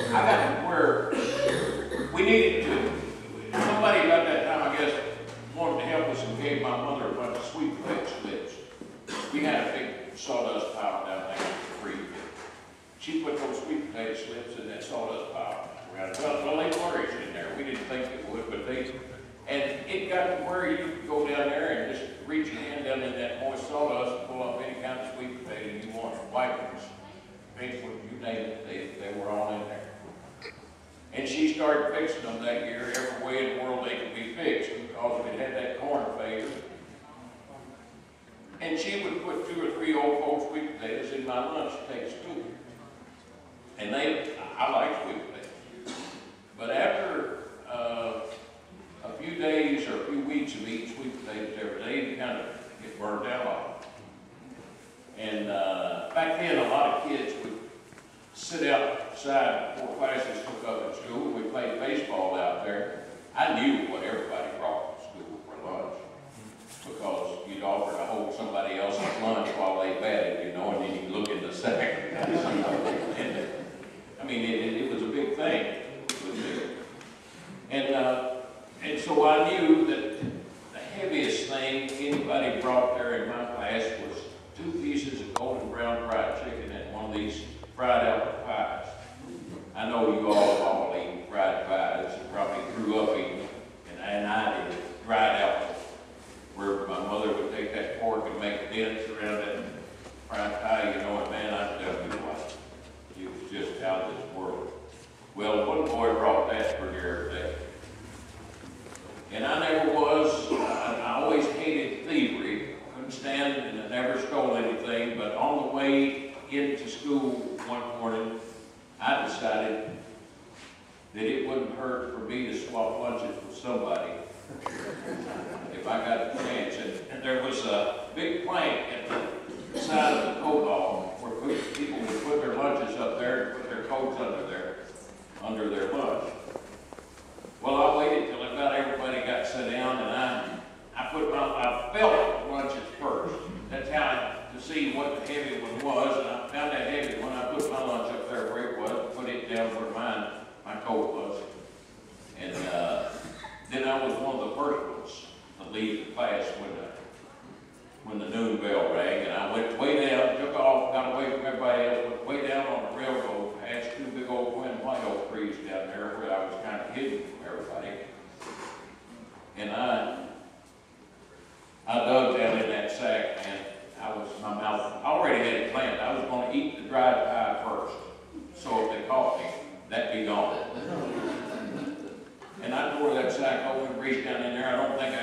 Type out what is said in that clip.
I got to where we needed to, somebody about that time, I guess, wanted to help us and gave my mother a bunch of sweet potato slips. We had a big sawdust pile down there in the creek. She put those sweet potato slips in that sawdust pile. Well, they flourished in there. We didn't think it would, but they, and it got to where you could go down there and just reach your hand down in that moist sawdust and pull up any kind of sweet potato you want. White ones, pink ones, you name it, they were all in there. And she started fixing them that year every way in the world they could be fixed because it had that corn failure. And she would put 2 or 3 old cold sweet potatoes in my lunch to take to school. And I like sweet potatoes. But after a few days or a few weeks of eating sweet potatoes every day, you kind of get burned out on it. And back then, a lot of kids would sit outside before classes took up at school. We played baseball out there. I knew what everybody brought to school for lunch because you'd offer to hold somebody else's lunch while they batted, and then you'd look in the sack. And, I mean, it was a big thing. And so I knew that the heaviest thing anybody brought there in my class was 2 pieces of golden brown fried chicken and one of these fried apple pies. I know you all eat fried pies and probably grew up eating them, and I did fried apple, where my mother would take that fork and make dents around that fried pie, and man, I tell you what, it was just out of this world. Well, one boy brought that for every day. And I never was, I always hated thievery, couldn't stand it, and I never stole anything, but on the way into school one morning, I decided that it wouldn't hurt for me to swap lunches with somebody if I got the chance. And there was a big plank at the side of the coat hall where people would put their lunches up there and put their coats under their lunch. Well, I waited till about everybody got set down, and I felt the lunches first. That's how to see what the heavy one was, and I found that heavy one. I put my lunch up there where it was, put it down where my coat was, and then I was one of the first ones to leave the class when the noon bell rang, and I went way down, took off, got away from everybody else, went way down on the railroad, past 2 big old twin white oak trees down there where I was kind of hidden from everybody. And I dug down in that sack, and my mouth, I already had it planned. I was going to eat the dried pie first. So if they caught me, that'd be gone. And I tore that sack open, reached down in there. I don't think